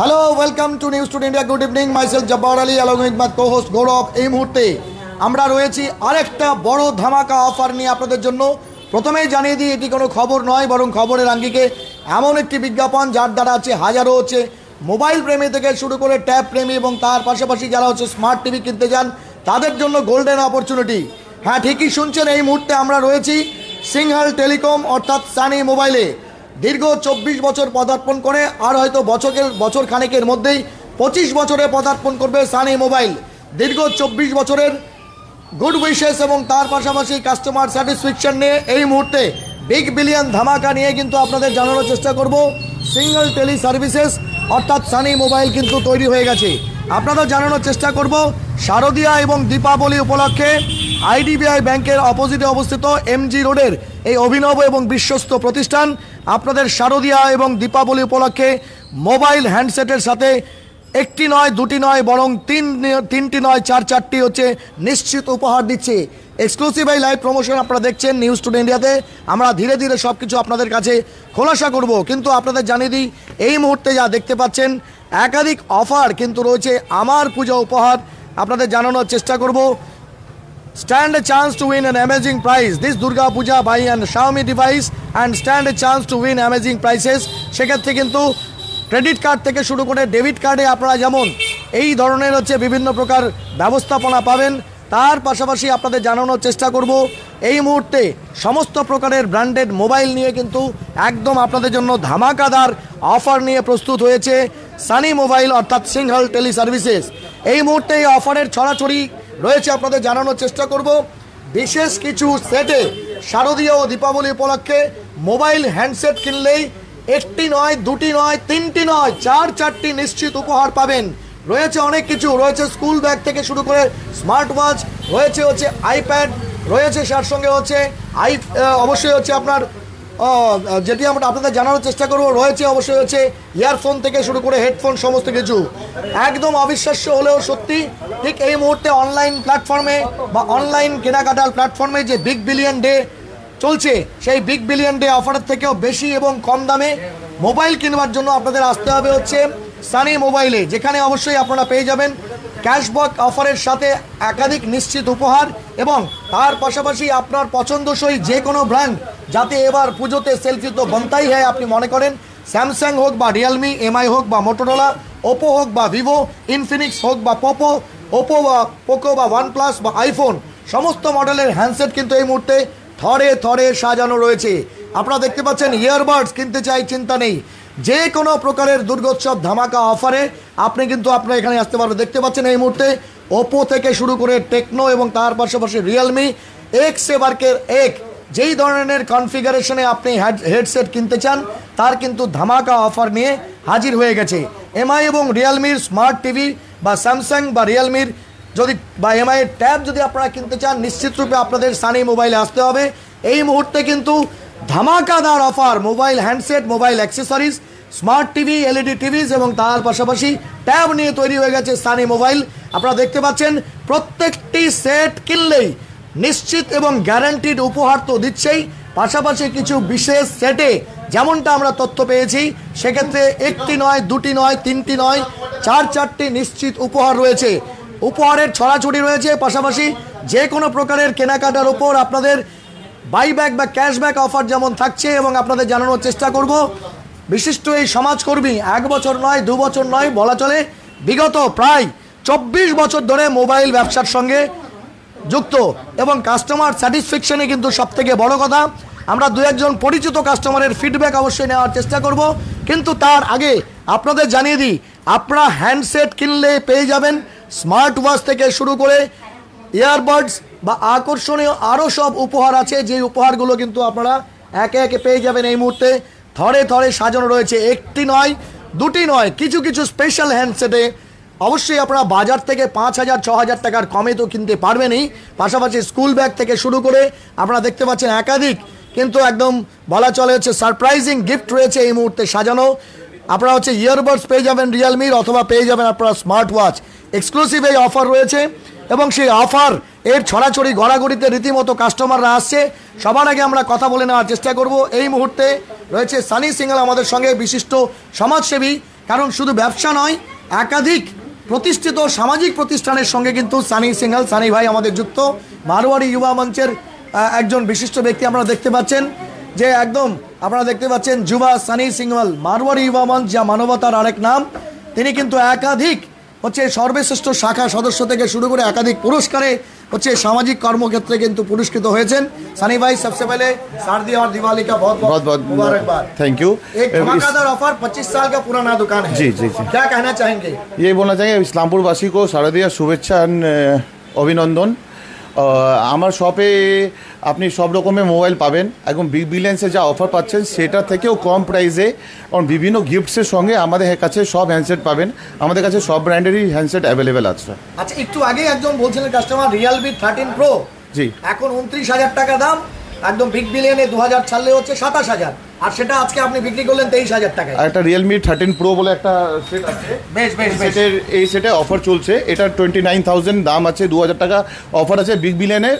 Hello, welcome to News Today India. Good evening, myself Jabbar Ali along with my co-host Gaurav. এই মুহূর্তে আমরা রয়েছি আরেকটা বড় ধামাকা অফার নিয়ে আপনাদের জন্য। প্রথমেই জানিয়ে দিই, এটি কোনো খবর নয়, বরং খবরের আঙ্গিকে এমন একটি বিজ্ঞাপন যার দ্বারা হাজারো মোবাইল প্রেমী থেকে শুরু করে ট্যাব প্রেমী এবং তার পাশাপাশি যারা স্মার্ট টিভি কিনতে যান তাদের জন্য গোল্ডেন অপরচুনিটি। হ্যাঁ, ঠিকই শুনছেন, এই মুহূর্তে আমরা রয়েছি সিংহাল টেলিকম অর্থাৎ সানি মোবাইলে। দীর্ঘ 24 বছর পদার্পণ করে, আর হয়তো বছর খানেকের মধ্যেই 25 বছরে পদার্পণ করবে সানি মোবাইল। দীর্ঘ 24 বছরের গুড উইশেস এবং তার পাশাপাশি কাস্টমার স্যাটিসফ্যাকশন নিয়ে এই মুহূর্তে বিগ বিলিয়ন ধামাকা নিয়ে কিন্তু আপনাদের জানানোর চেষ্টা করব। সিঙ্গেল টেলি সার্ভিসেস অর্থাৎ সানি মোবাইল কিন্তু তৈরি হয়ে গেছে। আপনাদের জানানোর চেষ্টা করব শারদীয়া এবং দীপাবলি উপলক্ষে আইডিবিআই ব্যাংকের অপোজিটে অবস্থিত এমজি রোডের এই অভিনব এবং বিশ্বস্ত প্রতিষ্ঠান আপনাদের শারদীয়া এবং দীপাবলি উপলক্ষে মোবাইল হ্যান্ডসেটের সাথে একটি নয়, দুটি নয়, বরং তিনটি নয়, চারটি নিশ্চিত উপহার দিচ্ছে। এক্সক্লুসিভ এই লাইভ প্রমোশন আপনারা দেখছেন নিউজ টুডে ইন্ডিয়াতে। আমরা ধীরে ধীরে সব কিছু আপনাদের কাছে খোলাসা করব, কিন্তু আপনাদের জানিয়ে দিই, এই মুহূর্তে যা দেখতে পাচ্ছেন একাধিক অফার কিন্তু রয়েছে। আমার পূজা উপহার আপনাদের জানানোর চেষ্টা করব। Stand a chance to win an amazing prize this Durga Puja. Buy an Xiaomi device and stand a chance to win amazing prices. সেক্ষেত্রে কিন্তু ক্রেডিট কার্ড থেকে শুরু করে ডেবিট কার্ডে আপনারা যেমন এই ধরনের বিভিন্ন প্রকার ব্যবস্থাপনা পাবেন, তার পাশাপাশি আপনাদের জানানোর চেষ্টা করব এই মুহূর্তে সমস্ত প্রকারের ব্র্যান্ডেড মোবাইল নিয়ে কিন্তু একদম আপনাদের জন্য ধামাকাদার অফার নিয়ে প্রস্তুত হয়েছে সানি মোবাইল অর্থাৎ সিংহাল টেলি সার্ভিসেস। এই মুহূর্তে এই অফারের ছড়াছড়ি রয়েছে, আপনাদের জানানোর চেষ্টা করব। বিশেষ কিছু সেটে শারদীয় ও দীপাবলি উপলক্ষে মোবাইল হ্যান্ডসেট কিনলেই একটি নয়, দুটি নয়, তিনটি নয়, চারটি নিশ্চিত উপহার পাবেন। রয়েছে অনেক কিছু, রয়েছে স্কুল ব্যাগ থেকে শুরু করে স্মার্ট ওয়াচ, রয়েছে আইপ্যাড, রয়েছে তার সঙ্গে অবশ্যই আপনার যেটি আমরা আপনাদের জানানোর চেষ্টা করব, রয়েছে অবশ্যই ইয়ারফোন থেকে শুরু করে হেডফোন, সমস্ত কিছু একদম অবিশ্বাস্য হলেও সত্যি। ঠিক এই মুহূর্তে অনলাইন প্ল্যাটফর্মে বা অনলাইন কেনাকাটার প্ল্যাটফর্মে যে বিগ বিলিয়ন ডে চলছে, সেই বিগ বিলিয়ন ডে অফারের থেকেও বেশি এবং কম দামে মোবাইল কিনবার জন্য আপনাদের আসতে হবে সানি মোবাইলে, যেখানে অবশ্যই আপনারা পেয়ে যাবেন ক্যাশব্যাক অফারের সাথে একাধিক নিশ্চিত উপহার এবং তার পাশাপাশি আপনার পছন্দসই যে কোনো ব্র্যান্ড, যাতে এবার পুজোতে সেলফি তো বনতাই হয়। আপনি মনে করেন স্যামসাং হোক বা রিয়েলমি, এমআই হোক বা মোটোরোলা, ওপো হোক বা ভিভো, ইনফিনিক্স হোক বা ওপো বা পোকো বা ওয়ানপ্লাস বা আইফোন, সমস্ত মডেলের হ্যান্ডসেট কিন্তু এই মুহূর্তে থরে থরে সাজানো রয়েছে। আপনারা দেখতে পাচ্ছেন ইয়ারবাডস কিনতে চাই, চিন্তা নেই, যে কোনো প্রকারের দুর্গোৎসব ধামাকা অফারে আপনি কিন্তু আপনার এখানে আসতে পারবেন। দেখতে পাচ্ছেন এই মুহূর্তে ওপো থেকে শুরু করে টেকনো এবং তার পাশাপাশি রিয়েলমি এক্স-এবারকের যেই ধরনের কনফিগারেশনে আপনি হেডসেট কিনতে চান তার কিন্তু ধামাকা অফার নিয়ে হাজির হয়ে গেছে। এমআই এবং রিয়েলমির স্মার্ট টিভি বা স্যামসাং বা রিয়েলমির বা এমআই ট্যাব যদি আপনারা কিনতে চান, নিশ্চিত রূপে আপনাদের সানি মোবাইলে আসতে হবে। এই মুহূর্তে কিন্তু ধামাকাদার offer mobile handset, mobile accessories, smart TV, LED TVs এবং তার পাশাপাশি ট্যাব নিয়ে তৈরি হয়ে গেছে সানি মোবাইল। আপনারা দেখতে পাচ্ছেন প্রত্যেকটি সেট কিনলেই নিশ্চিত এবং গ্যারান্টিড উপহার তো দিচ্ছেই, পাশাপাশি কিছু বিশেষ সেটে যেমনটা আমরা তথ্য পেয়েছি, সেক্ষেত্রে একটি নয়, দুটি নয়, তিনটি নয়, চারটি নিশ্চিত উপহার রয়েছে। উপহারের ছড়াছড়ি রয়েছে, পাশাপাশি যে কোনো প্রকারের কেনাকাটার ওপর আপনাদের বাইব্যাক বা ক্যাশব্যাক অফার যেমন থাকছে। এবং আপনাদের জানানোর চেষ্টা করব বিশিষ্ট এই সমাজকর্মী 1 বছর নয়, 2 বছর নয়, বলা চলে বিগত প্রায় 24 বছর ধরে মোবাইল ব্যবসার সঙ্গে যুক্ত এবং কাস্টমার স্যাটিসফ্যাকশনে কিন্তু সবথেকে বড় কথা। আমরা 2-1 পরিচিত কাস্টমারের ফিডব্যাক অবশ্যই নেওয়ার চেষ্টা করব, কিন্তু তার আগে আপনাদের জানিয়ে দিই, আপনারা হ্যান্ডসেট কিনলে পেয়ে যাবেন স্মার্ট ওয়াচ থেকে শুরু করে ইয়ারবাডস বা আকর্ষণীয় আরও সব উপহার আছে, যে উপহারগুলো কিন্তু আপনারা একে একে পেয়ে যাবেন। এই মুহূর্তে থরে থরে সাজানো রয়েছে, একটি নয়, দুটি নয়, কিছু স্পেশাল হ্যান্ডসেটে অবশ্যই আপনারা বাজার থেকে 5,000 6,000 টাকার কমে তো কিনতে পারবেনই, পাশাপাশি স্কুল ব্যাগ থেকে শুরু করে আপনারা দেখতে পাচ্ছেন একাধিক কিন্তু একদম বলা চলে সারপ্রাইজিং গিফট রয়েছে এই মুহূর্তে সাজানো। আপনারা ইয়ারবাডস পেয়ে যাবেন রিয়েলমির, অথবা পেয়ে যাবেন আপনারা স্মার্ট ওয়াচ। এক্সক্লুসিভ এই অফার রয়েছে এবং সেই অফার এর ছড়াছড়ি গড়াগড়িতে রীতিমতো কাস্টমাররা আসছে। সবার আগে আমরা কথা বলে নেওয়ার চেষ্টা করব। এই মুহূর্তে রয়েছে সানি সিংহাল আমাদের সঙ্গে, বিশিষ্ট সমাজসেবী কারণ শুধু ব্যবসা নয়, একাধিক প্রতিষ্ঠিত সামাজিক প্রতিষ্ঠানের সঙ্গে কিন্তু সানি সিংহল, সানি ভাই আমাদের যুক্ত। মারওয়াড়ি যুবা মঞ্চের একজন বিশিষ্ট ব্যক্তি আপনারা দেখতে পাচ্ছেন, যে একদম আপনারা দেখতে পাচ্ছেন যুবা সানি সিংহল, মারওয়াড়ি যুবা মঞ্চ যা মানবতার আরেক নাম। তিনি কিন্তু একাধিক হচ্ছে সর্বশ্রেষ্ঠ শাখা সদস্য থেকে শুরু করে একাধিক পুরস্কারে হচ্ছে সামাজিক কর্মক্ষেত্রে কিন্তু পুরস্কৃত হয়েছেন। সানি ভাই, सबसे पहले शारदी और दिवाली का बहुत बहुत मुबारकबाद। Thank you. एक धमाकेदार ऑफर, 25 साल का पुराना दुकान है। जी जी जी। क्या कहना चाहेंगे? ये बोलना चाहेंगे इस्लामपुर वासी को शारदीय शुभेच्छा অভিনন্দন। আমার শপে আপনি সব রকমের মোবাইল পাবেন, একদম বিগ বিলিয়ন্সে যা অফার পাচ্ছেন সেটা থেকেও কম প্রাইসে, এবং বিভিন্ন গিফটসের সঙ্গে আমাদের কাছে সব হ্যান্ডসেট পাবেন। আমাদের কাছে সব ব্র্যান্ডেরই হ্যান্ডসেট অ্যাভেলেবেল আছে। আচ্ছা, একটু আগে একজন বলছিলেন কাস্টমার রিয়েলমি 13 প্রো, জি এখন 29,000 টাকা দাম, একদম বিগ বিলিয়নে 2000 ছাড়লে হচ্ছে 27,000, আর সেটা আজকে আপনি বিক্রি করলেন 23,000 টাকায়। আর একটা রিয়েলমি 13 প্রো বলে একটা সেট আছে, বেশ বেশ বেশ। এই সেটে অফার চলছে। এটা 29,000 দাম আছে, 2000 টাকা অফার আছে বিগ বিলিয়নে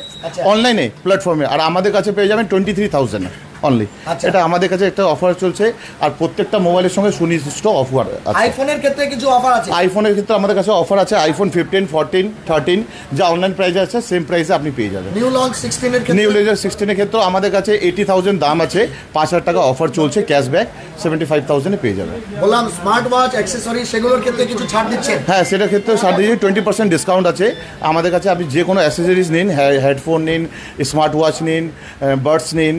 অনলাইনে প্ল্যাটফর্মে, আর আমাদের কাছে পেয়ে যাবেন 23,000 অনলি। এটা আমাদের কাছে একটা অফার চলছে, আর প্রত্যেকটা মোবাইলের সঙ্গে সুনির্দিষ্ট অফার আছে। আইফোনের ক্ষেত্রে কিছু অফার আছে? আইফোনের ক্ষেত্রে আমাদের কাছে অফার আছে, আইফোন 15, 14, 13 যা অনলাইন প্রাইসে আছে সেম প্রাইসে আপনি পেয়ে যাবেন। নিউ লঞ্চ 16 এর ক্ষেত্রে, নিউ লঞ্চ 16 এর ক্ষেত্রে আমাদের কাছে 80,000 দাম আছে, 5,000 টাকা অফার চলছে, ক্যাশব্যাক 75,000 এ পেয়ে যাবেন। বললাম স্মার্ট ওয়াচ, অ্যাকসেসরি, সেগুলোর ক্ষেত্রে কিছু ছাড় দিচ্ছেন? হ্যাঁ, সেটার ক্ষেত্রে 20% ডিসকাউন্ট আছে আমাদের কাছে। আপনি যে কোনো অ্যাক্সেসরিজ নিন, হেডফোন নিন, স্মার্ট ওয়াচ নিন, বাডস নিন,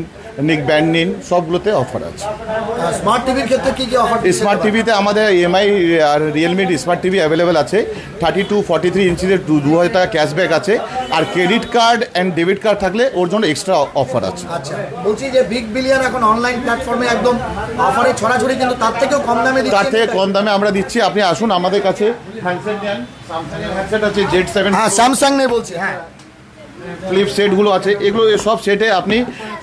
নিক ব্যান্ড নিন, সবগুলোতে অফার আছে। স্মার্ট টিভির ক্ষেত্রে কি কি অফার? স্মার্ট টিভিতে আমাদের EMI আর রিয়েলমির স্মার্ট টিভি অ্যাভেলেবেল আছে। 32-43 ইঞ্চিদের 2,000 টাকা ক্যাশব্যাক আছে, আর credit card and debit card থাকলে ওর জন্য এক্সট্রা অফার আছে। আচ্ছা, বলছি যে বিগ বিলিয়ন এখন অনলাইন প্ল্যাটফর্মে একদম অফারে ছড়াছড়ি, কিন্তু তার থেকেও কম দামে দিচ্ছে। তার থেকে কম দামে আমরা দিচ্ছি, আপনি আসুন আমাদের কাছে। হ্যান্ডসেট নেন, স্যামসাংয়ের হ্যান্ডসেট আছে Z7, হ্যাঁ স্যামসাং নেই বলছি, হ্যাঁ ফ্লিপ সেটগুলো আছে, এগুলো সব সেটে আপনি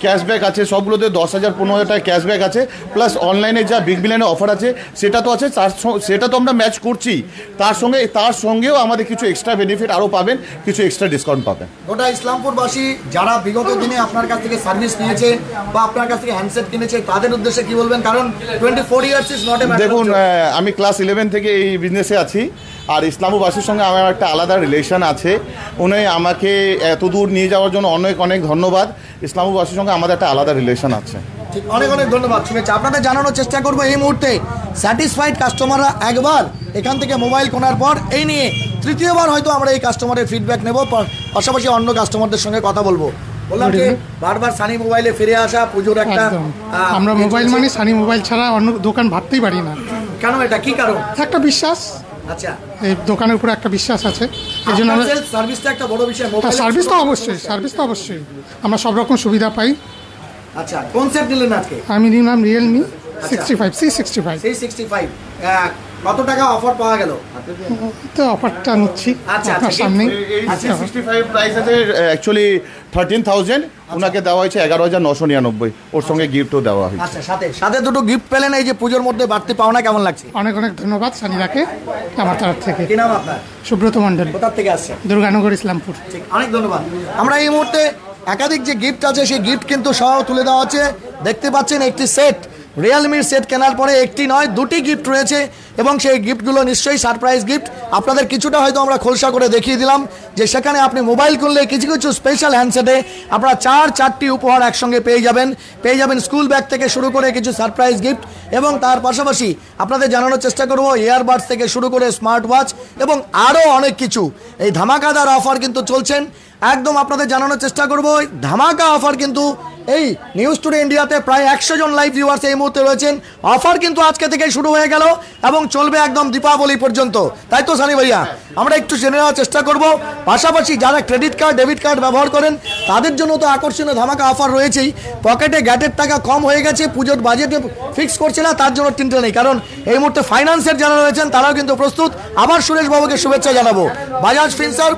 ক্যাশব্যাক আছে, সবগুলোতে 10,000 15,000 টাকা ক্যাশব্যাক আছে, প্লাস অনলাইনে যা বিগ বিলিয়নের অফার আছে সেটা তো আছে, সেটা তো আমরা ম্যাচ করছি, তার সঙ্গেও আমাদের কিছু এক্সট্রা বেনিফিট আরও পাবেন, কিছু এক্সট্রা ডিসকাউন্ট পাবেন। গোটা ইসলামপুরবাসী যারা বিগত দিনে আপনার কাছ থেকে সার্ভিস নিয়েছে বা আপনার কাছ থেকে হ্যান্ডসেট কিনেছে, তাদের উদ্দেশ্যে কি বলবেন? কারণ 24 years is not a matter. দেখুন, আমি ক্লাস 11 থেকে এই বিজনেসে আছি, আর ইসলামপুরবাসীর সঙ্গে আমার একটা আলাদা রিলেশন আছে। উনি আমাকে এত দূর নিয়ে যাওয়ার জন্য অনেক অনেক ধন্যবাদ। ইসলামপুরবাসীর সঙ্গে আমাদের একটা আলাদা রিলেশন আছে। ঠিক, অনেক অনেক ধন্যবাদ, শুভেচ্ছা। আপনাদের জানানোর চেষ্টা করবো এই মুহূর্তে স্যাটিসফাইড কাস্টমাররা একবার এখান থেকে মোবাইল কেনার পর এই নিয়ে তৃতীয়বার হয়তো আমরা এই কাস্টমারের ফিডব্যাক নেব, পাশাপাশি অন্য কাস্টমারদের সঙ্গে কথা বলবো। বললাম যে বারবার সানি মোবাইলে ফিরে আসা, পুজোর একটা আমরা মোবাইল মানে সানি মোবাইল ছাড়া অন্য দোকান ভাবতেই পারি না। কেন, এটা কি কারণ? একটা বিশ্বাস, আচ্ছা, এই দোকানের উপরে একটা বিশ্বাস আছে, এই জন্য সার্ভিসটা একটা বড় বিষয়। সার্ভিস তো অবশ্যই আমরা সব রকম সুবিধা পাই। আচ্ছা, কোন সেট নিলেন আজকে? আমি নিলাম রিয়েলমি 65 C65। C65 কত টাকা অফার পাওয়া গেল? তো অফারটা নিচ্ছি আচ্ছা, আপনার সামনে। C65 প্রাইস আছে অ্যাকচুয়ালি 13,000, ওনাকে দেওয়া হয়েছে 11,999, ওর সঙ্গে গিফটও দেওয়া হয়েছে। আচ্ছা, সাথে দুটো গিফট পেলেন, এই যে পুজোর মধ্যে বাড়তি পাওনা, কেমন লাগছে? অনেক অনেক ধন্যবাদ সানিদাকে আমার তরফ থেকে। কি নাম আপনার? সুব্রত মণ্ডল। কোথা থেকে আসছে? দুর্গানগর, ইসলামপুর। ঠিক, অনেক ধন্যবাদ। আমরা এই মুহূর্তে একাধিক যে গিফট আছে সেই গিফট কিন্তু সহ তুলে দেওয়া হচ্ছে। দেখতে পাচ্ছেন একটি সেট, রিয়েলমির সেট কেনার পরে একটি নয় দুটি গিফট রয়েছে, এবং সেই গিফটগুলো নিশ্চয়ই সারপ্রাইজ গিফট। আপনাদের কিছুটা হয়তো আমরা খোলসা করে দেখিয়ে দিলাম যে সেখানে আপনি মোবাইল কিনলে কিছু কিছু স্পেশাল হ্যান্ডসেটে আপনারা 4-4টি উপহার একসঙ্গে পেয়ে যাবেন স্কুল ব্যাগ থেকে শুরু করে কিছু সারপ্রাইজ গিফট, এবং তার পাশাপাশি আপনাদের জানানোর চেষ্টা করব ইয়ারবাডস থেকে শুরু করে স্মার্ট ওয়াচ এবং আরও অনেক কিছু। এই ধামাকাদার অফার কিন্তু চলছেন, একদম আপনাদের জানানোর চেষ্টা করব ধামাকা অফার কিন্তু এই নিউজ টুডে ইন্ডিয়াতে প্রায় 100 জন লাইভ ভিউয়ার্স এই মুহূর্তে রয়েছেন। অফার কিন্তু আজকে থেকে শুরু হয়ে গেল এবং চলবে একদম দীপাবলি পর্যন্ত, তাই তো সানি ভাইয়া? আমরা একটু জেনে নেওয়ার চেষ্টা করব। পাশাপাশি যারা ক্রেডিট কার্ড ডেবিট কার্ড ব্যবহার করেন তাদের জন্য তো আকর্ষণীয় ধামাকা অফার রয়েছেই। পকেটে গ্যাটের টাকা কম হয়ে গেছে, পুজোর বাজেটে ফিক্স করছে না, তার জন্য চিন্তা নেই, কারণ এই মুহূর্তে ফাইন্যান্সের যারা রয়েছেন তারাও কিন্তু প্রস্তুত। আবার সুরেশ বাবুকে শুভেচ্ছা জানাবো। বাজাজ ফিনসার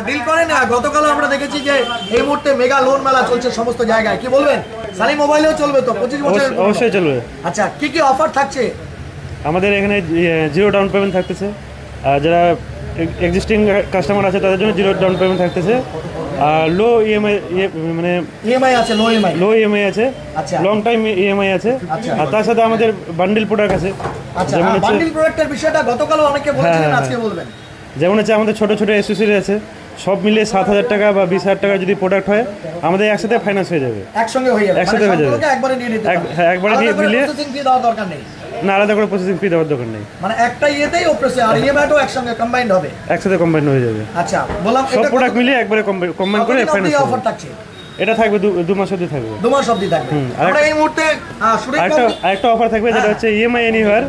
ডিল করেন, গতকাল আমরা দেখেছি যে এই মুহূর্তে মেগা লোন মেলা চলছে সমস্ত জায়গায়, কি বলবেন? সানি মোবাইলেও চলবে তো 25 বছর? অবশ্যই চলবে। আচ্ছা, কি কি অফার থাকছে? আমাদের এখানে 0 ডাউন পেমেন্ট থাকতেছে, যারা এক্সিস্টিং কাস্টমার আছে তাদের জন্য 0 ডাউন পেমেন্ট থাকতেছে, আর লো ইএমআই মানে ইএমআই আছে, লো ইএমআই আছে, আচ্ছা, লং টাইম ইএমআই আছে, আর তার সাথে আমাদের বান্ডেল প্রোডাক্ট আছে। আচ্ছা যেমন হচ্ছে বান্ডিল প্রোডাক্টের বিষয়টা গতকালও অনেকে বলেছিলেন, হ্যাঁ, আজকে বলবেন। যেমন হচ্ছে আমাদের ছোটো ছোটো অ্যাসেসরি আছে, সব মিলিয়ে 7,000 টাকা বা 20,000 টাকা যদি প্রোডাক্ট হয় আমাদের একসাথে ফাইন্যান্স হয়ে যাবে। একসঙ্গে হয়ে যাবে, একসাথে হয়ে যাবে। সবগুলোকে একবারে নিয়ে নিতে পারবেন। হ্যাঁ, একবারে আলাদা করে নিলে প্রসেসিং ফি দেওয়ার দরকার নেই, না, আলাদা করে প্রসেসিং ফি দেওয়ার দরকার নেই, মানে একটা ইয়েতেই অপ্রেসে আর ইএমআইটাও একসঙ্গে কম্বাইন্ড হবে। একসাথে কম্বাইন হয়ে যাবে। আচ্ছা বললাম সব প্রোডাক্ট মিলিয়ে একবারে কম্বাইন করে ফাইন্যান্স অফার থাকছে, এটা থাকবে 2 মাস অবধি থাকবে। 2 মাস অবধি থাকবে। আমরা এই মুহূর্তে আরেকটা অফার থাকবে, যেটা হচ্ছে ইএমআই এনিওয়ার।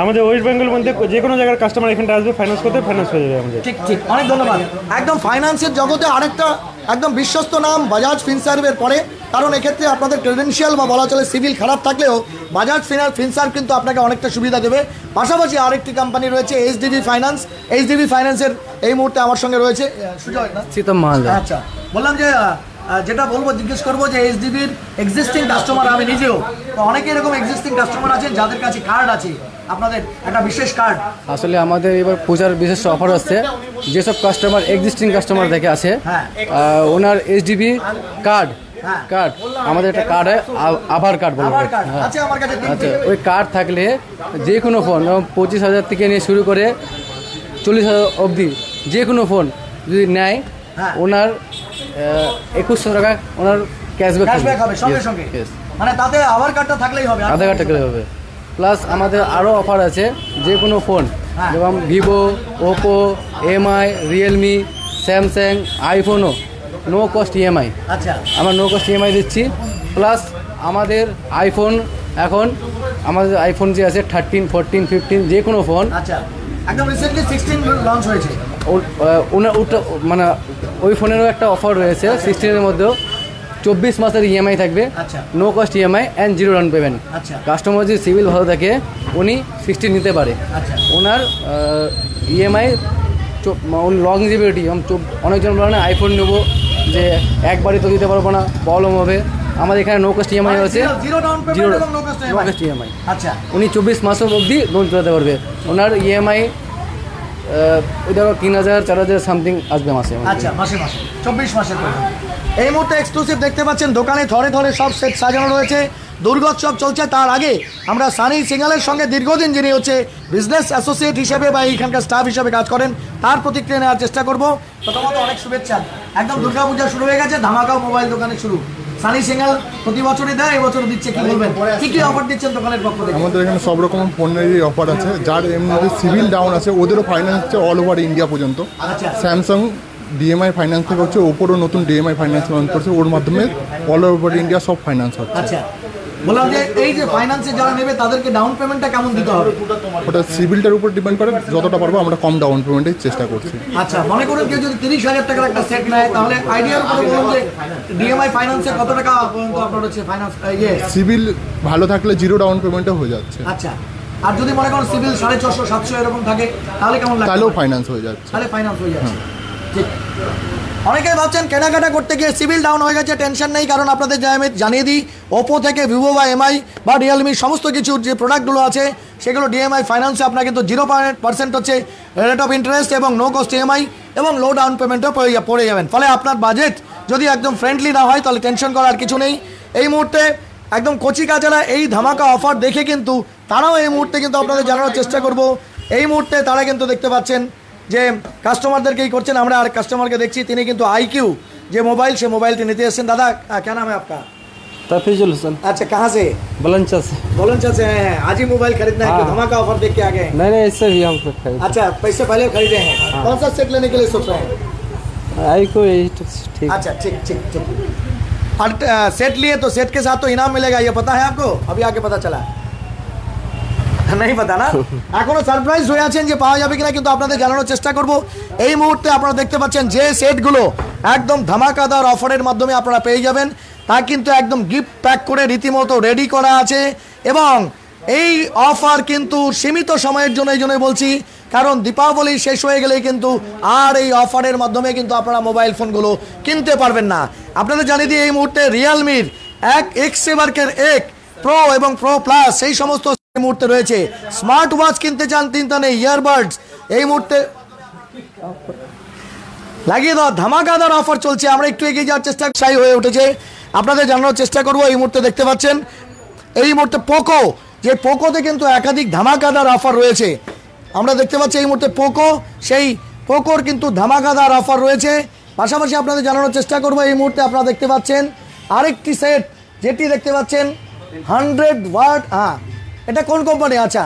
আমাদের ওয়েস্ট বেঙ্গল মধ্যে যে কোনো জায়গার কাস্টমার এখানটা আসবে, ফাইন্যান্স করতে ফাইন্যান্স হয়ে যাবে আমাদের। ঠিক ঠিক, অনেক ধন্যবাদ। একদম ফাইন্যান্সের জগতে আরেকটা একদম বিশ্বস্ত নাম বাজাজ ফিনসার্ভের পরে, কারণ এক্ষেত্রে আপনাদের ক্রেডেনশিয়াল বা বলা চলে সিভিল খারাপ থাকলেও বাজাজ ফিনসার্ভ কিন্তু আপনাকে অনেকটা সুবিধা দেবে। পাশাপাশি আরেকটি কোম্পানি রয়েছে এইচডিবি ফাইন্যান্স। এইচডিবি ফাইন্যান্সের এই মুহূর্তে আমার সঙ্গে রয়েছে সুজয় না, শীতম মহল। আচ্ছা বললাম যে যেটা বলবো, জিজ্ঞেস করবো যে এইচডিবির এক্সিস্টিং কাস্টমার, আমি নিজেও তো অনেকে এরকম এক্সিস্টিং কাস্টমার আছেন যাদের কাছে কার্ড আছে, আপনাদের একটা বিশেষ কার্ড। আসলে আমাদের এবার পূজার বিশেষ অফার হচ্ছে, যেসব কাস্টমার এক্সিস্টিং কাস্টমার দেখে আছে হ্যাঁ। ওনার এইচডিবি কার্ড আমাদের একটা কার্ড আধার কার্ড বলবো। আধার কার্ড আছে আমার কাছে আচ্ছা, ওই কার্ড থাকলে যে কোনো ফোন 25,000 থেকে নিয়ে শুরু করে 40,000 অবধি যে কোনো ফোন যদি নেয়, হ্যাঁ। ওনার 2100 টাকা ওনার ক্যাশব্যাক হবে সঙ্গে সঙ্গে, মানে তাতে আধার কার্ডটা থাকলেই হবে, আধার কার্ড থাকলে হবে। প্লাস আমাদের আরও অফার আছে, যে কোনো ফোন হ্যাঁ। যেমন Vivo, Oppo, MI, Realme, Samsung, আইফোনও নো কস্ট ইএমআই। আচ্ছা আমরা নো কস্ট ইএমআই দিচ্ছি। প্লাস আমাদের আইফোন, এখন আমাদের আইফোন যে আছে 13, 14, 15 যে কোনো ফোন, আচ্ছা একদম রিসেন্টলি 16 লঞ্চ হয়েছে। ওটা মানে ওই ফোনেরও একটা অফার রয়েছে 16-এর মধ্যেও 24 মাসের ইএমআই থাকবে, আচ্ছা। No cost EMI and 0 down payment. আচ্ছা। কাস্টমার যদি সিভিল ভালো থাকে উনি 16 নিতে পারে। আচ্ছা। ওনার ইএমআই লংজিভিটি, অনেকজন বলে না আইফোন নেবো যে একবারই তো দিতে পারবো না, প্রবলেম হবে। আমাদের এখানে নো কস্ট ইএমআই আছে, জিরো ডাউন পেমেন্ট এবং no cost no cost EMI. আচ্ছা উনি 24 মাস অবধি লোন চলাতে পারবে। ওনার ইএমআই ওই ধরো 3,000, 4,000 সামথিং আসবে মাসে। আচ্ছা মাসে 24 মাসের পর্যন্ত। এই মুহূর্তে এক্সক্লুসিভ দেখতে পাচ্ছেন, দোকানে থরে থরে সব সেট সাজানো রয়েছে, দুর্গোৎসব চলছে। তার আগে আমরা সানি সিঙ্গালের সঙ্গে দীর্ঘদিন যিনি হচ্ছে বিজনেস অ্যাসোসিয়েট হিসেবে বা এইখানকার স্টাফ হিসেবে কাজ করেন, তার প্রতিক্রিয়া নেওয়ার চেষ্টা করব। প্রথমত অনেক শুভেচ্ছা, একদম দুর্গাপূজা শুরু হয়ে গেছে, ধামাকাও মোবাইল দোকানে শুরু। সানি সিঙ্গাল প্রতি বছরই দেয়, এবছর দিচ্ছে, কি বলবেন, কি কি অফার দিচ্ছেন দোকানের পক্ষ থেকে? আমাদের এখানে সব রকম ফোনেরই অফার আছে, যার এমনি সিভিল ডাউন আছে ওদেরও ফাইন্যান্স হচ্ছে অল ওভার ইন্ডিয়া পর্যন্ত। আচ্ছা। স্যামসাং ডিএমআই ফাইন্যান্স থেকে হচ্ছে, ওপরও নতুন ডিএমআই ফাইন্যান্স লঞ্চ করছে, ওর মাধ্যমে অল ওভার ইন্ডিয়া সব ফাইন্যান্স হচ্ছে। আচ্ছা বললাম যে এই যে ফাইন্যান্সে যারা নেবে তাদেরকে ডাউন পেমেন্টটা কেমন দিতে হবে? ওটা সিভিলটার উপর ডিপেন্ড করে, যতটা পারবো আমরা কম ডাউন পেমেন্টের চেষ্টা করছি। আচ্ছা মনে করুন কেউ যদি 30,000 টাকার একটা সেট নেয়, তাহলে আইডিয়ার উপরে বলুন যে ডিএমআই ফাইন্যান্সে কত টাকা পর্যন্ত আপনার হচ্ছে ফাইন্যান্স সিভিল ভালো থাকলে জিরো ডাউন পেমেন্টও হয়ে যাচ্ছে। আচ্ছা আর যদি মনে করুন সিভিল 650, 700 এরকম থাকে, তাহলে কেমন লাগে? তাহলেও ফাইন্যান্স হয়ে যাচ্ছে। তাহলে ফাইন্যান্স হয়ে যাচ্ছে। ঠিক, অনেকেই ভাবছেন কেনাকাটা করতে গিয়ে সিভিল ডাউন হয়ে গেছে, টেনশন নেই, কারণ আপনাদের আমি জানিয়ে দিই, ওপো থেকে ভিভো বা এমআই বা রিয়েলমি সমস্ত কিছুর যে প্রোডাক্টগুলো আছে সেগুলো ডিএমআই ফাইন্যান্সে আপনার কিন্তু 0% হচ্ছে রেট অফ ইন্টারেস্ট এবং নো কস্ট ইএমআই এবং লো ডাউন পেমেন্টও পড়ে যাবেন। ফলে আপনার বাজেট যদি একদম ফ্রেন্ডলি না হয় তাহলে টেনশন করার কিছু নেই। এই মুহূর্তে একদম কচি কাচারা এই ধামাকা অফার দেখে কিন্তু তারাও এই মুহূর্তে কিন্তু আপনাদের জানানোর চেষ্টা করব। এই মুহূর্তে তারা কিন্তু দেখতে পাচ্ছেন যে কাস্টমারদেরকেই করছেন। আমরা আর কাস্টমারকে দেখছি, তিনি কিন্তু আইকিউ যে মোবাইল, সে মোবাইলটি নিতে এসেছেন। दादा क्या नाम है आपका? तफीजुल हुसैन। अच्छा कहाँ से? बलंचा से। बलंचा से हैं, आज ही मोबाइल खरीदना है, हाँ। धमाका ऑफर देख के आ गए? नहीं इससे भी हम खरीद। अच्छा पैसे पहले खरीदे हैं, कौन सा सेट लेने के लिए सोच रहे हैं? आई को यही ठीक। अच्छा ठीक ठीक ठीक। और सेट लिए तो सेट के साथ तो इनाम मिलेगा, ये पता है आपको? अभी आके पता चला नहीं पता ना, এখনো সারপ্রাইজ হয়ে আছেন যে পাওয়া যাবে কিনা, কিন্তু আপনাদের জানানোর চেষ্টা করব। এই মুহূর্তে আপনারা দেখতে পাচ্ছেন যে সেটগুলো একদম ধামাকাদার অফারের মাধ্যমে আপনারা পেয়ে যাবেন, তা কিন্তু একদম গিফট প্যাক করে রীতিমতো রেডি করা আছে। এবং এই অফার কিন্তু সীমিত সময়ের জন্য, এই জন্যই বলছি, কারণ দীপাবলি শেষ হয়ে গেলেই কিন্তু আর এই অফারের মাধ্যমে কিন্তু আপনারা মোবাইল ফোনগুলো কিনতে পারবেন না। আপনাদের জানিয়ে দিই এই মুহূর্তে রিয়েলমির X7 1 প্রো এবং প্রো প্লাস সেই সমস্ত মুহূর্তে রয়েছে। স্মার্ট ওয়াচ কিনতে চান, চিন্তা নেই, ইয়ারবাডস এই মুহূর্তে লাগিয়ে দাও, ধামাকাদার অফার চলছে। আমরা একটু এগিয়ে যাওয়ার চেষ্টা হয়ে উঠেছে, আপনাদের জানানোর চেষ্টা করব। এই মুহূর্তে দেখতে পাচ্ছেন, এই মুহূর্তে পোকো যে পোকোতে কিন্তু একাধিক ধামাকাদার অফার রয়েছে। আমরা দেখতে পাচ্ছি এই মুহূর্তে পোকো, সেই পোকোর কিন্তু ধামাকাদার অফার রয়েছে। পাশাপাশি আপনাদের জানানোর চেষ্টা করবো এই মুহূর্তে আপনারা দেখতে পাচ্ছেন আরেকটি সেট, যেটি দেখতে পাচ্ছেন 100 ওয়াট। হ্যাঁ, এটা কোন কোম্পানি? আচ্ছা,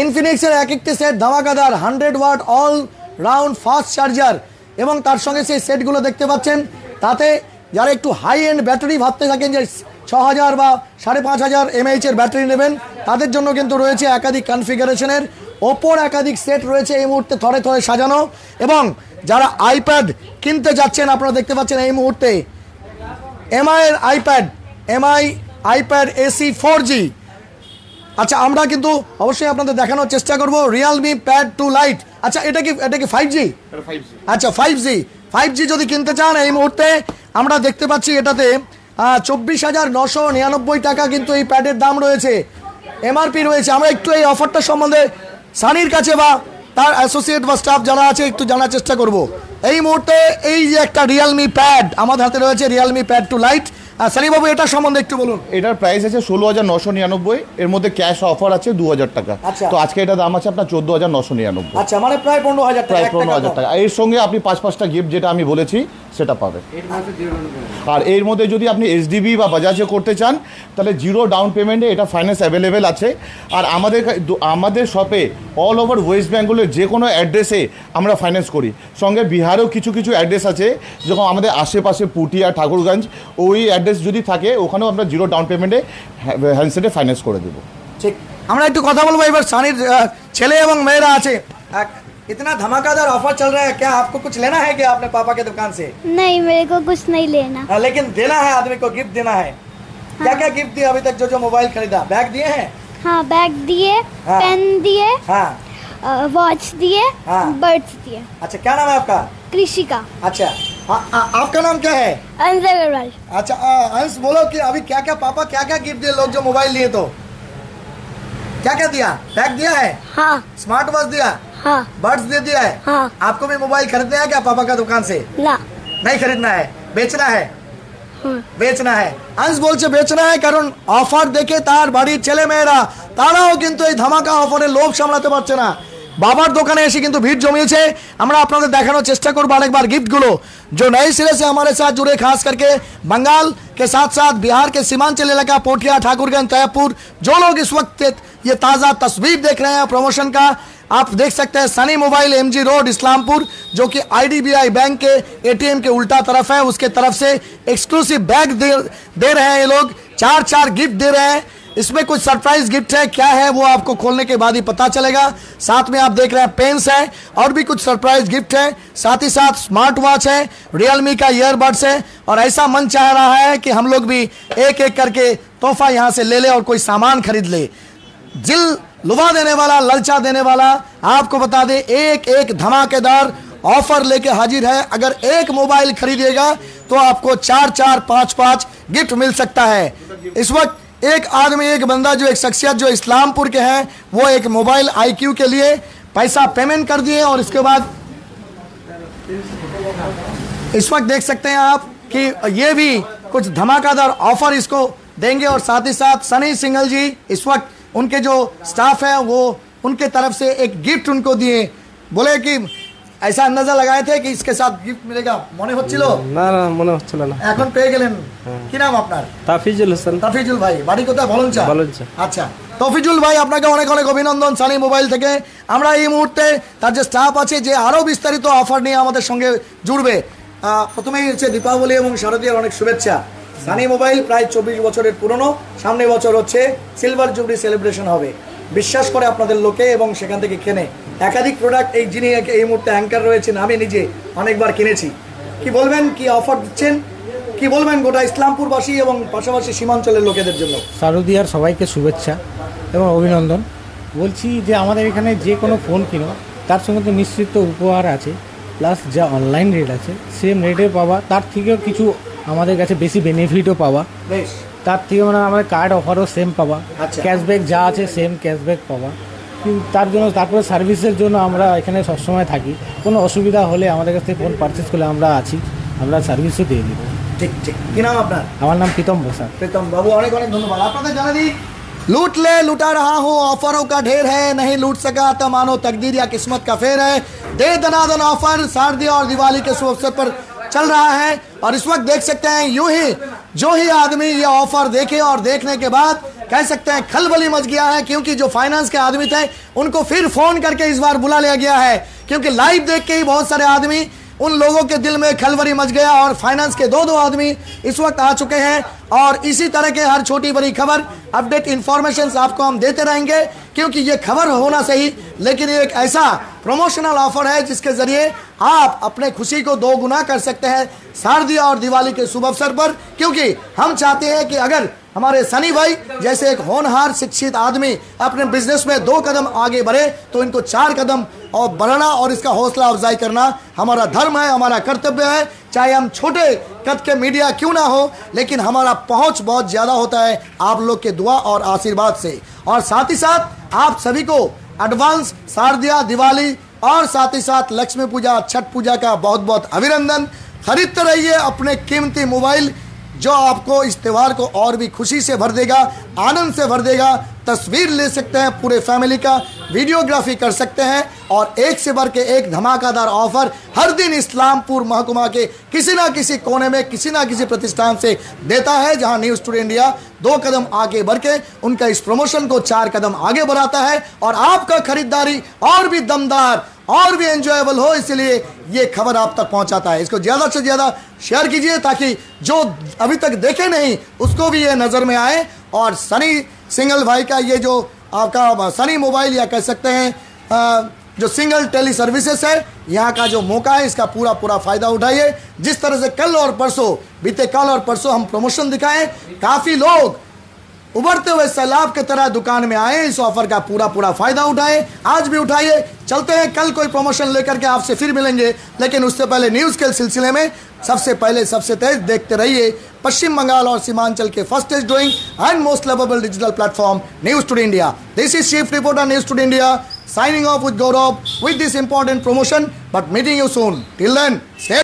ইনফিনিক্সের এক একটি সেট ধামাকাদার 100 watt all round fast charger, এবং তার সঙ্গে সেই সেটগুলো দেখতে পাচ্ছেন। তাতে যারা একটু হাই এন্ড ব্যাটারি ভাবতে থাকেন যে 6000 বা 5500 mAh এর ব্যাটারি নেবেন, তাদের জন্য কিন্তু রয়েছে একাধিক কনফিগারেশনের ওপর একাধিক সেট রয়েছে এই মুহূর্তে থরে থরে সাজানো। এবং যারা আইপ্যাড কিনতে যাচ্ছেন, আপনারা দেখতে পাচ্ছেন এই মুহূর্তে এমআই এর এমআই আইপ্যাড এসি 4G। আচ্ছা, আমরা কিন্তু অবশ্যই আপনাদের দেখানোর চেষ্টা করব রিয়েলমি প্যাড 2 লাইট। আচ্ছা, এটা কি 5G? আচ্ছা, 5G যদি কিনতে চান এই মুহূর্তে আমরা দেখতে পাচ্ছি এটাতে 24,999 টাকা কিন্তু এই প্যাডের দাম রয়েছে, এমআরপি রয়েছে। আমরা একটু এই অফারটা সম্বন্ধে সানির কাছে বা তার অ্যাসোসিয়েট বা স্টাফ যারা আছে একটু জানার চেষ্টা করব। এই মুহূর্তে এই যে একটা রিয়েলমি প্যাড আমাদের হাতে রয়েছে, রিয়েলমি প্যাড 2 লাইট। সানি বাবু, এটা সম্বন্ধে একটু বলুন। এটার প্রাইস আছে 16,999, এর মধ্যে ক্যাশ অফার আছে 2000 টাকা। আচ্ছা। তো আজকে এটা দাম আছে আপনার 14,999। আচ্ছা, মানে প্রায় 15,000 টাকা, প্রায় 15,000 টাকা। এর সঙ্গে আপনি 5-5টা গিফট যেটা আমি বলেছি সেটা পাবেন। আর এর মধ্যে যদি আপনি এসডিবি বা বাজাজে করতে চান তাহলে 0 ডাউন পেমেন্টে এটা ফাইন্যান্স অ্যাভেলেবেল আছে। আর আমাদের শপে অল ওভার ওয়েস্ট বেঙ্গলের যে কোনো অ্যাড্রেসে আমরা ফাইন্যান্স করি। সঙ্গে বিহারেও কিছু অ্যাড্রেস আছে, যখন আমাদের আশেপাশে পুটিয়া, ঠাকুরগঞ্জ, ওই অ্যাড্রেস যদি থাকে ওখানেও আমরা 0 ডাউন পেমেন্টে হ্যান্ডসেটে ফাইন্যান্স করে দেবো। ঠিক, আমরা একটু কথা বলবো এবার সানির ছেলে এবং মেয়েরা আছে। इतना धमाकेदार ऑफर चल रहा है, क्या आपको कुछ लेना है क्या अपने पापा के दुकान से? नहीं, मेरे को कुछ नहीं लेना। लेकिन देना है, आदमी को गिफ्ट देना है। क्या क्या गिफ्ट दिया अभी तक जो मोबाइल खरीदा? बैग दिए हैं? हाँ, बैग दिए, हाँ। पेन दिए, हाँ। वॉच दिए, हाँ। बर्ड्स दिए। अच्छा, क्या नाम है आपका? कृषिका। अच्छा, आपका नाम क्या है? अंश अग्रवाल। अच्छा, अंश बोलो कि अभी क्या क्या पापा क्या क्या गिफ्ट दिए लोग जो मोबाइल लिए? तो क्या क्या दिया? बैग दिया है? हाँ स्मार्ट वॉच दिया? हाँ बर्ड्स दे दिया है? हाँ। आपको भी मोबाइल खरीदना है क्या पापा का दुकान से? ना। नहीं खरीदना है, बेचना है। हाँ। বেচনা হয়। আংশ বলছে বেচনা হয়, কারণ অফার দেখে তার বাড়ির ছেলে মেয়েরা তারাও কিন্তু এই ধামাকা অফারে লোভ সামলাতে পারছে না, বাবার দোকানে এসে কিন্তু ভিড় জমিয়েছে। আমরা আপনাদের দেখানোর চেষ্টা করবো আরেকবার गिफ्टগুলো जो नए सिरे से हमारे साथ जुड़े, खास करके बंगाल के साथ साथ बिहार के सीमांचल इलाका पोठिया, ठाकुरगंज, तैयबपुर, जो लोग इस वक्त ये ताज़ा तस्वीर देख रहे हैं प्रमोशन का, आप देख सकते हैं Sunny mobile MG road Islampur, जो कि IDBI बैंक के ATM के उल्टा तरफ है, उसके तरफ से एक्सक्लूसिव बैग दे रहे हैं ये लोग। 4 गिफ्ट दे रहे हैं। इसमें कुछ सरप्राइज गिफ्ट है, क्या है वो आपको खोलने के बाद ही पता चलेगा। साथ में आप देख रहे हैं पेन्स है और भी कुछ सरप्राइज गिफ्ट है, साथ ही साथ स्मार्ट वॉच है, रियलमी का ईयरबड्स है। और ऐसा मन चाह रहा है कि हम लोग भी एक एक करके तोहफा यहाँ से ले ले और कोई सामान खरीद ले। दिल लुभा देने वाला, ललचा देने वाला, आपको बता दे एक एक धमाकेदार ऑफर लेके हाजिर है। अगर एक मोबाइल खरीदिएगा तो आपको 4 5 गिफ्ट मिल सकता है। इस वक्त एक आदमी, एक बंदा, जो एक शख्सियत जो इस्लामपुर के हैं, वो एक मोबाइल IQ के लिए पैसा पेमेंट कर दिए और इसके बाद इस वक्त देख सकते हैं आप कि ये भी कुछ धमाकेदार ऑफर इसको देंगे। और साथ ही साथ सनी सिंघल जी इस वक्त उनके जो स्टाफ है वो उनके तरफ से एक गिफ्ट उनको दिए, बोले कि ऐसा अंदाजा लगाए थे कि इसके साथ गिफ्ट मिलेगा, মনে হচ্ছিল না না মনে হচ্ছিল না। এখন পেয়ে গেলেন। কি নাম আপনার? তাফিজুল হোসেন। তাফিজুল ভাই, বাড়ি কোথায়? বলুনচা। বলুনচা। আচ্ছা, তফিজুল ভাই, আপনাকে অনেক অনেক অভিনন্দন সানি মোবাইল থেকে। আমরা এই মুহূর্তে তার যে স্টাফ আছে যে আরও বিস্তারিত অফার নিয়ে আমাদের সঙ্গে জুড়বে। প্রথমেই হচ্ছে দীপাবলি এবং শারদীয়ার অনেক শুভেচ্ছা। সানি মোবাইল প্রায় 24 বছরের পুরনো, সামনে বছর হচ্ছে সিলভার জুবলি সেলিব্রেশন হবে। বিশ্বাস করে আপনাদের লোকে এবং সেখান থেকে কেনে একাধিক প্রোডাক্ট। এই যিনি এই মুহূর্তে অ্যাঙ্কার রয়েছেন, আমি নিজে অনেকবার কিনেছি। কি বলবেন, কি অফার দিচ্ছেন, কি বলবেন গোটা ইসলামপুরবাসী এবং পাশাপাশি সীমাঞ্চলের লোকেদের জন্য? শারদীয়ার সবাইকে শুভেচ্ছা এবং অভিনন্দন। বলছি যে আমাদের এখানে যে কোনো ফোন কিনো তার সঙ্গে তো নিশ্চিত উপহার আছে, প্লাস যা অনলাইন রেট আছে সেম রেটে পাওয়া, তার থেকেও কিছু আমাদের কাছে বেশি বেনিফিটও পাওয়া, বেশ তার থেকে মানে আমাদের কার্ড অফারও সেম পাওয়া, আচ্ছা। ক্যাশব্যাক যা আছে সেম ক্যাশব্যাক পাওয়া। কিন্তু তার জন্য তারপরে সার্ভিসের জন্য আমরা এখানে সবসময় থাকি, কোনো অসুবিধা হলে আমাদের কাছ থেকে ফোন পারচেস করলে আমরা আছি, আমরা সার্ভিসও দিয়ে দিব। ঠিক ঠিক। কি নাম আপনার? আমার নাম প্রীতম বসাক। প্রীতম বাবু, অনেক অনেক ধন্যবাদ। আপনাদের জানা দিই लूट ले लुटा रहा हूँ, ऑफरों का ढेर है, नहीं लूट सका तो मानो तकदीर या किस्मत का फेर है। दे दनादन ऑफर शारदीय और दिवाली के शुभ अवसर पर चल रहा है और इस वक्त देख सकते हैं यूं ही जो ही आदमी ये ऑफर देखे और देखने के बाद कह सकते हैं खलबली मच गया है, क्योंकि जो फाइनेंस के आदमी थे उनको फिर फोन करके इस बार बुला लिया गया है, क्योंकि लाइव देख के ही बहुत सारे आदमी उन लोगों के दिल में खलबली मच गया और फाइनेंस के दो आदमी इस वक्त आ चुके हैं और इसी तरह के हर छोटी बड़ी खबर अपडेट इंफॉर्मेशन आपको हम देते रहेंगे, क्योंकि ये खबर होना सही लेकिन ये एक ऐसा प्रमोशनल ऑफर है जिसके जरिए आप अपने खुशी को 2 गुना कर सकते हैं शारदीय और दिवाली के शुभ अवसर पर। क्योंकि हम चाहते हैं कि अगर हमारे सनी भाई जैसे एक होनहार शिक्षित आदमी अपने बिजनेस में 2 कदम आगे बढ़े तो इनको 4 कदम और बढ़ना और इसका हौसला अफजाई करना हमारा धर्म है, हमारा कर्तव्य है। चाहे हम छोटे कद के मीडिया क्यों ना हो, लेकिन हमारा पहुंच बहुत ज़्यादा होता है आप लोग के दुआ और आशीर्वाद से। और साथ ही साथ आप सभी को एडवांस शारदीय दिवाली और साथ ही साथ लक्ष्मी पूजा छठ पूजा का बहुत बहुत अभिनंदन। खरीदते रहिए अपने कीमती मोबाइल जो आपको इस त्यौहार को और भी खुशी से भर देगा, आनंद से भर देगा। तस्वीर ले सकते हैं पूरे फैमिली का, वीडियोग्राफी कर सकते हैं और एक से बढ़ के एक धमाकेदार ऑफर हर दिन इस्लामपुर महकुमा के किसी ना किसी कोने में किसी ना किसी प्रतिष्ठान से देता है, जहां न्यूज़ टुडे इंडिया 2 कदम आगे बढ़ के उनका इस प्रमोशन को 4 कदम आगे बढ़ाता है और आपका खरीदारी और भी दमदार और भी एंजॉयबल हो, इसलिए ये खबर आप तक पहुंचाता है। इसको ज़्यादा से ज़्यादा शेयर कीजिए ताकि जो अभी तक देखे नहीं उसको भी ये नज़र में आए। और सनी सिंगल भाई का ये जो आपका सनी मोबाइल या कह सकते हैं जो सिंगल टेली सर्विसेज है, यहाँ का जो मौका है इसका पूरा फ़ायदा उठाइए। जिस तरह से कल और परसों बीते कल और परसों हम प्रमोशन दिखाएं, काफ़ी लोग उभरते हुए सैलाब की तरह दुकान में आए, इस ऑफर का पूरा फ़ायदा उठाएं। आज भी उठाइए। चलते हैं, कल कोई प्रमोशन लेकर के आपसे फिर मिलेंगे, लेकिन उससे पहले न्यूज़ के सिलसिले में सबसे पहले सबसे तेज देखते रहिए पश्चिम बंगाल और सीमांचल के firstest doing and most lovable digital platform News Today India. This is chief reporter News Today India signing off with Gaurav with this important promotion, but meeting you soon. Till then, stay